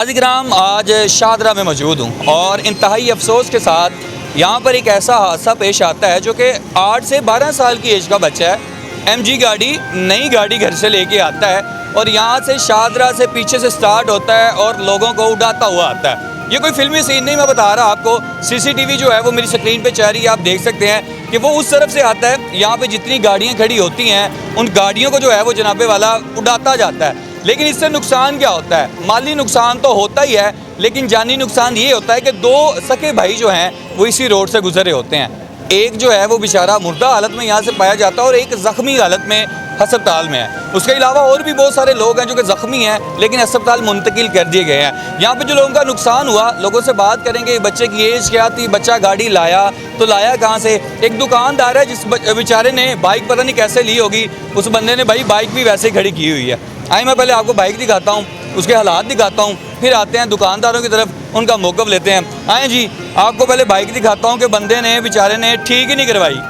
नाज़िर आज शाहदरा में मौजूद हूँ और इंतहाई अफसोस के साथ यहाँ पर एक ऐसा हादसा पेश आता है जो कि 8 से 12 साल की एज का बच्चा है। एमजी गाड़ी नई गाड़ी घर से लेके आता है और यहाँ से शाहदरा से पीछे से स्टार्ट होता है और लोगों को उड़ाता हुआ आता है। ये कोई फिल्मी सीन नहीं, मैं बता रहा आपको। सीसीटीवी जो है वो मेरी स्क्रीन पे चल रही है, आप देख सकते हैं कि वो उस तरफ से आता है। यहाँ पे जितनी गाड़ियाँ खड़ी होती हैं उन गाड़ियों को जो है वो जनाबे वाला उड़ाता जाता है। लेकिन इससे नुकसान क्या होता है? माली नुकसान तो होता ही है, लेकिन जानी नुकसान ये होता है कि 2 सके भाई जो हैं वो इसी रोड से गुजरे होते हैं। एक जो है वो बेचारा मुर्दा हालत में यहाँ से पाया जाता है और एक ज़ख्मी हालत में अस्पताल में है। उसके अलावा और भी बहुत सारे लोग हैं जो कि ज़ख्मी हैं लेकिन अस्पताल मुंतकिल कर दिए गए हैं। यहाँ पे जो लोगों का नुकसान हुआ, लोगों से बात करेंगे। बच्चे की एज क्या थी, बच्चा गाड़ी लाया तो लाया कहाँ से? एक दुकानदार है जिस बेचारे ने बाइक पता नहीं कैसे ली होगी, उस बंदे ने भाई बाइक भी वैसे ही खड़ी की हुई है। आइए मैं पहले आपको बाइक दिखाता हूँ, उसके हालात दिखाता हूँ, फिर आते हैं दुकानदारों की तरफ, उनका मौक़िफ़ लेते हैं। आए जी, आपको पहले बाइक दिखाता हूँ कि बंदे ने बेचारे ने ठीक ही नहीं करवाई।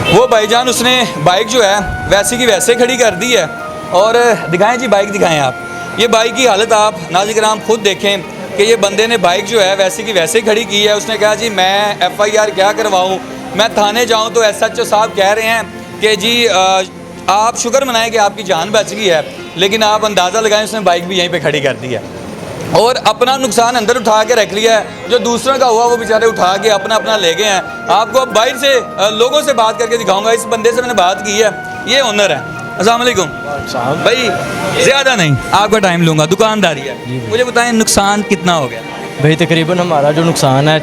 वो भाईजान उसने बाइक जो है वैसे की वैसे खड़ी कर दी है। और दिखाएं जी, बाइक दिखाएं आप। ये बाइक की हालत आप नाज़िर खुद देखें कि ये बंदे ने बाइक जो है वैसे की वैसे खड़ी की है। उसने कहा जी मैं FIR क्या करवाऊँ, मैं थाने जाऊँ तो SHO साहब कह रहे हैं कि जी आप शुक्र मनाएं कि आपकी जान बच गई है, लेकिन आप अंदाज़ा लगाएं उसने बाइक भी यहीं पे खड़ी कर दी है और अपना नुकसान अंदर उठा के रख लिया है। जो दूसरों का हुआ वो बेचारे उठा के अपना अपना ले गए हैं। आपको अब बाहर से लोगों से बात करके दिखाऊंगा। इस बंदे से मैंने बात की है, ये ओनर है। अस्सलाम वालेकुम भाई, ज़्यादा नहीं आपका टाइम लूँगा, दुकानदारी है। मुझे बताएं नुकसान कितना हो गया? भाई तकरीबन हमारा जो नुकसान है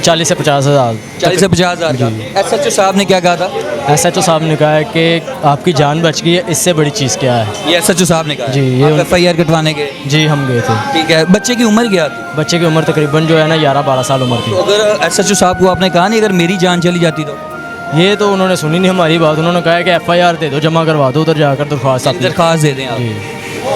40 से 50 हज़ार। 40 से 50 हज़ार का। SHO साहब ने क्या कहा था? SHO साहब ने कहा है कि आपकी जान बच गई है, इससे बड़ी चीज़ क्या है? ये SHO साहब ने कहा जी, ये FIR कटवाने के? जी हम गए थे। ठीक है। बच्चे की उम्र क्या थी? बच्चे की उम्र तकरीबन जो है ना 11-12 साल उम्र थी। तो अगर SHO साहब को आपने कहा नहीं अगर मेरी जान चली जाती तो? ये तो उन्होंने सुनी नहीं हमारी बात। उन्होंने कहा है कि FIR दे दो, जमा करवा दो, उधर जाकर दरख्वास्त अपनी। दरख्वास्त दे दें आप?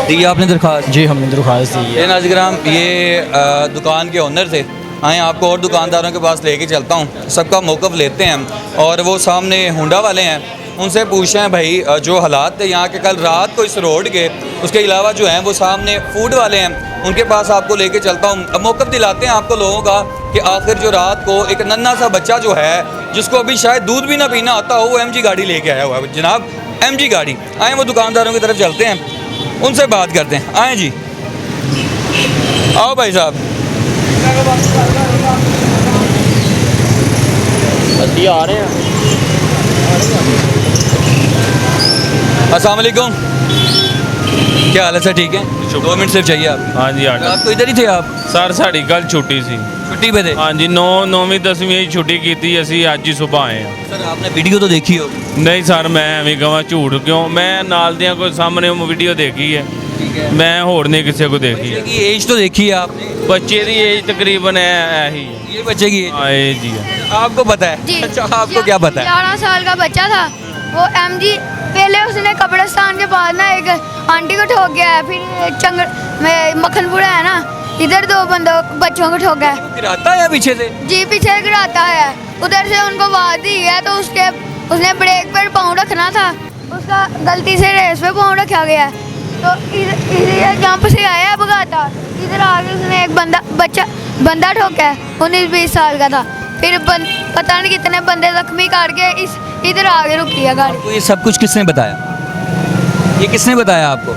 जी दी आपने दरख्वास्त? जी हमने दरख्वास्त दी है। ये नाज़िर ये दुकान के ओनर थे। आए आपको और दुकानदारों के पास लेके चलता हूँ, सबका मौक़िफ़ लेते हैं। और वो सामने होंडा वाले हैं, उनसे पूछे हैं भाई जो हालात थे यहाँ के कल रात को इस रोड के। उसके अलावा जो हैं वो सामने फूड वाले हैं, उनके पास आपको लेके चलता हूँ। अब मौक़िफ़ दिलाते हैं आपको लोगों का कि आखिर जो रात को एक नन्हा सा बच्चा जो है जिसको अभी शायद दूध भी ना पीना आता हो, वो MG गाड़ी लेके आया हुआ है जनाब, MG गाड़ी। आए वो दुकानदारों की तरफ चलते हैं, उनसे बात करते हैं। आए जी, आओ भाई साहब। आ रहे हैं। अस्सलाम वालेकुम, क्या हाल है सर? ठीक है, 2 मिनट सिर्फ चाहिए आप? हाँ जी आप तो इधर ही थे आप? सर साड़ी कल छुट्टी सी। छुट्टी पे थे? हाँ जी, 9वीं 10वीं छुट्टी की थी, असी अज ही सुबह आए हैं। सर आपने वीडियो तो देखी होगी? नहीं सर, मैं एवं कहा झूठ क्यों, मैं नाल दियां कोई सामने वीडियो देखी है, ठीक है। मैं होर नहीं किसी को देखी है। की एज तो देखी है आपने? बच्चे की एज तकरीबन है ही है। ये बच्चे की हाँ एज ही है। आपको पता है? जी। अच्छा, आपको क्या पता है? 11 साल का बच्चा था वो। MG पहले उसने कब्रिस्तान के पास ना एक आंटी को ठोक गया है, फिर में मक्खनपुरा है ना, इधर 2 बच्चों को ठोका है। गिराता है पीछे से? जी पीछे गिराता है, उधर से उनको आवाज़ दी है तो उसने ब्रेक पर पाँव रखना था, उसका गलती से रेस पे पाँव रखा गया है। तो इधर जंप से आया है भगाता, इधर आगे उसने एक बंदा ठोका है, 19-20 साल का था। फिर पता नहीं कितने बंदे जख्मी करके इधर आगे रुकी है गाड़ी। आपको ये सब कुछ किसने बताया? ये किसने बताया आपको?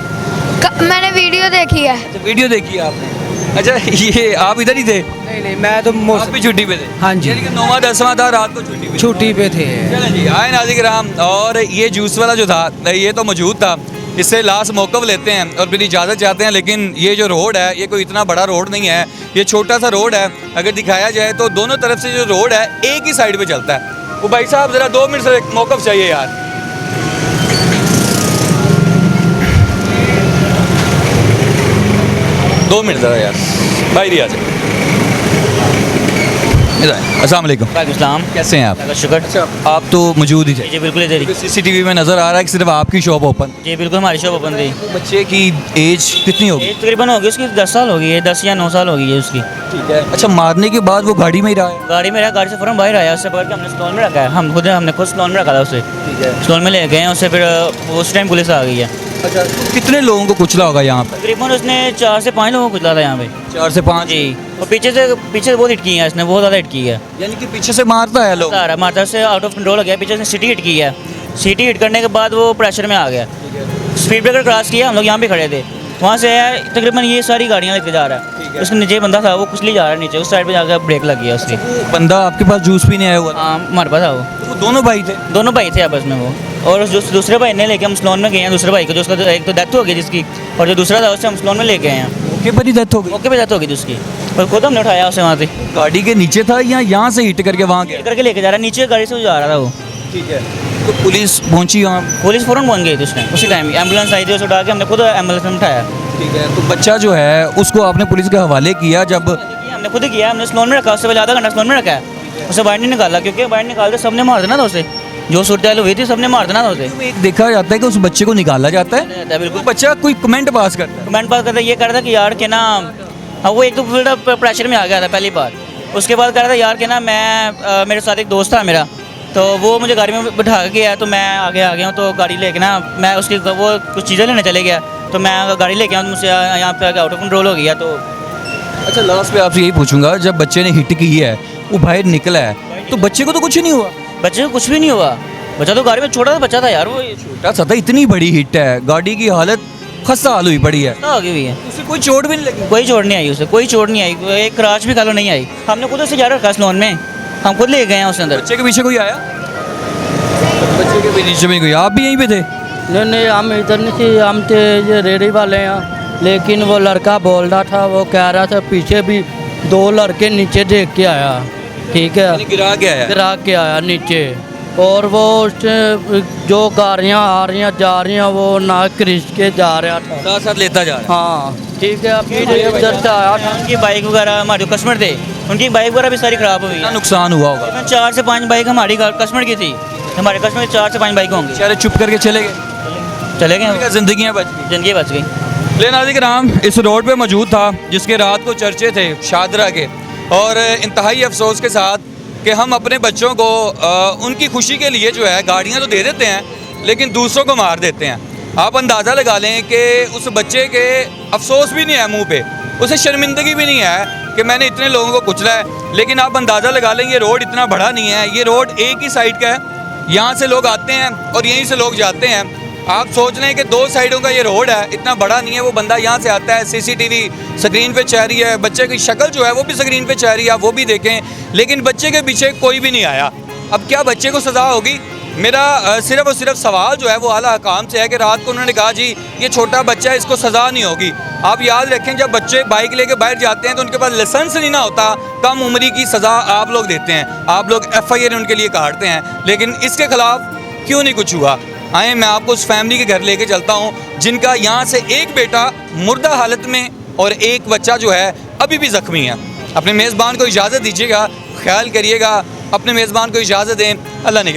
मैंने वीडियो देखी है। अच्छा, वीडियो देखी है आपने? अच्छा, ये आप इधर ही थे? नहीं मैं तो आप भी छुट्टी पे थे? हाँ जी। यानी कि 9वां 10वां था, रात को छुट्टी पे? छुट्टी पे थे। चलें जी, आए नाज़िर और ये जूस वाला जो था ये तो मौजूद था। इससे लास्ट मौक़िफ़ लेते हैं और फिर इजाज़त चाहते हैं। लेकिन ये जो रोड है ये कोई इतना बड़ा रोड नहीं है, ये छोटा सा रोड है। अगर दिखाया जाए तो दोनों तरफ से जो रोड है एक ही साइड पे चलता है। वो भाई साहब ज़रा 2 मिनट से मौक़िफ़ चाहिए यार। 2 मिनट ज़रा यार, बाहर ही आ जाए। अस्सलाम वालेकुम। वालेकुम, कैसे हैं आप? शुक्र। अच्छा, आप तो मौजूद ही थे? जी बिल्कुल इधर ही। CCTV में नज़र आ रहा है कि सिर्फ आपकी शॉप ओपन? जी बिल्कुल हमारी शॉप ओपन थी। बच्चे की एज कितनी होगी? एज तकरीबन होगी उसकी 10 साल होगी है, 10 या 9 साल होगी है उसकी। ठीक है। अच्छा, मारने के बाद वो गाड़ी में ही रहा है? गाड़ी में रहा, गाड़ी से फ़ौरन बाहर आया, उससे पकड़ के हमने स्टॉल में रखा है। हमने खुद स्टॉल में रखा था उसे। ठीक है। स्टॉल में ले गए हैं उसे, फिर उस टाइम पुलिस आ गई है। अच्छा, कितने लोगों को कुचला होगा यहाँ पर? तकरीबन उसने 4 से 5 लोगों को कुचला था यहाँ पे 4 से 5। जी। और पीछे से बहुत हिट की है इसने, बहुत ज़्यादा हिट की है। यानी कि पीछे से मारता है लोग। मारता से आउट ऑफ कंट्रोल हो गया, पीछे से सिटी हिट की है। सिटी हिट करने के बाद वो प्रेशर में आ गया, स्पीड ब्रेकर क्रॉस किया, हम लोग यहाँ पे खड़े थे। वहाँ से तकरीबन ये सारी गाड़ियाँ लेके जा रहा है, उसके नीचे बंदा था वो कुचली जा रहा है नीचे, उस साइड पे जाकर ब्रेक लग गया उसकी। बंदा आपके पास जूस पीने आया हुआ था? हाँ हमारे पास था वो दोनों भाई थे? दोनों भाई थे आपस में वो। और उस दूसरे भाई ने लेके हम स्लोन में गए हैं, दूसरे भाई को, जो उसका एक तो डेथ हो गई जिसकी, और जो दूसरा था उससे हम स्लोन में लेके गए हैं। मौके पर ही डेथ हो गई? मौके पे डेथ हो गई उसकी, और खुद हमने उठाया उसे वहाँ से। गाड़ी के नीचे था या यहाँ से हिट करके वहाँ गया? करके लेके जा रहा है, नीचे गाड़ी से वो जा रहा था वो। ठीक है, तो पुलिस पहुंची वहाँ? पुलिस फ़ौरन पहुंच गई थी उसने, उसी टाइम एम्बुलेंस आई थी, उसे उठा के हमने खुद एम्बुलेंस में उठाया। ठीक है, तो बच्चा जो है उसको आपने पुलिस के हवाले किया जब? हमने खुद किया, हमने स्लोन में रखा, उससे पहले आधा घंटा स्लोन में रखा है, उसे बाहर नहीं निकाला, क्योंकि बाहर निकालते सबने मार देना था उसे, जो सूरत हुई थी सबने मार देना था उसे। एक देखा जाता है कि उस बच्चे को निकाला जाता है, बिल्कुल। बच्चा कोई कमेंट पास करता है? कमेंट पास करता ये कह रहा था कि यार के ना, हाँ वो एक तो फुल प्रेशर में आ गया था पहली बार। उसके बाद कह रहा था यार के ना मैं मेरे साथ एक दोस्त था मेरा, तो वो मुझे गाड़ी में बिठा के गया, तो मैं आगे आ गया हूँ, तो गाड़ी लेके ना मैं उसकी वो कुछ चीज़ें लेने चले गया, तो मैं गाड़ी लेके आऊँ, तो मुझसे यहाँ पे आके आउट ऑफ कंट्रोल हो गया। तो अच्छा, लास्ट पे आपसे यही पूछूंगा, जब बच्चे ने हिट की है वो बाहर निकला है, तो बच्चे को तो कुछ नहीं हुआ? बच्चे को कुछ भी नहीं हुआ, बच्चा तो गाड़ी में छोटा सा बच्चा था यार, वो छोटा सा था, इतनी बड़ी हिट है, गाड़ी की हालत खस्ता हाल हुई पड़ी है, हो गई हुई है। उसे कोई चोट भी नहीं लगी? कोई चोट नहीं आई उसे, कोई चोट नहीं आई, एक क्राच भी कालो नहीं आई। हमने खुद उसे जा रखा स्लोन में, हम खुद ले गए हैं उसके अंदर। बच्चे के पीछे कोई आया? बच्चे के पीछे में कोई? आप भी यहीं पे थे? नहीं हम इधर नहीं थे, हम थे ये रेडी वाले हैं, लेकिन वो लड़का बोल रहा था, वो कह रहा था पीछे भी 2 लड़के नीचे देख के आया। ठीक है, यानी गिरा के आया? गिरा के आया नीचे, और वो उससे जो गाड़ियाँ आ रही हैं जा रही हैं वो ना क्रिश के जा रहा था, साथ साथ लेता जा रहा हाँ। ठीक है, फिर इधर से आया था। उनकी बाइक वगैरह, हमारे जो कस्टमर थे उनकी बाइक वगैरह भी सारी ख़राब हुई है? है। नुकसान हुआ होगा? 4 से 5 बाइक हमारी कस्टमर की थी, हमारे कस्टमर की 4 से 5 बाइक होंगी। बेचारे चुप करके चले गए, चले गए, जिंदगियाँ बच गई। जिंदगी बच गई। ले नाज़रीन, इस रोड पे मौजूद था जिसके रात को चर्चे थे शादरा के, और इंतहाई अफसोस के साथ कि हम अपने बच्चों को उनकी खुशी के लिए जो है गाड़ियाँ तो दे देते हैं, लेकिन दूसरों को मार देते हैं। आप अंदाज़ा लगा लें कि उस बच्चे के अफसोस भी नहीं है मुंह पे, उसे शर्मिंदगी भी नहीं है कि मैंने इतने लोगों को कुचला है। लेकिन आप अंदाज़ा लगा लें ये रोड इतना बड़ा नहीं है, ये रोड एक ही साइड का है, यहाँ से लोग आते हैं और यहीं से लोग जाते हैं। आप सोच लें कि 2 साइडों का ये रोड है, इतना बड़ा नहीं है। वो बंदा यहाँ से आता है, सीसीटीवी स्क्रीन पे चल रही है, बच्चे की शक्ल जो है वो भी स्क्रीन पे चल रही है, आप वो भी देखें, लेकिन बच्चे के पीछे कोई भी नहीं आया। अब क्या बच्चे को सज़ा होगी? मेरा सिर्फ और सिर्फ सवाल जो है वो आला हकाम से है कि रात को उन्होंने कहा जी ये छोटा बच्चा है, इसको सज़ा नहीं होगी। आप याद रखें, जब बच्चे बाइक लेके बाहर जाते हैं तो उनके पास लाइसेंस नहीं ना होता, कम उम्री की सज़ा आप लोग देते हैं, आप लोग FIR उनके लिए काटते हैं, लेकिन इसके खिलाफ क्यों नहीं कुछ हुआ? आए मैं आपको उस फैमिली के घर लेके चलता हूँ जिनका यहाँ से एक बेटा मुर्दा हालत में और एक बच्चा जो है अभी भी ज़ख्मी है। अपने मेज़बान को इजाज़त दीजिएगा, ख्याल करिएगा, अपने मेज़बान को इजाज़त दें। अल्लाह ने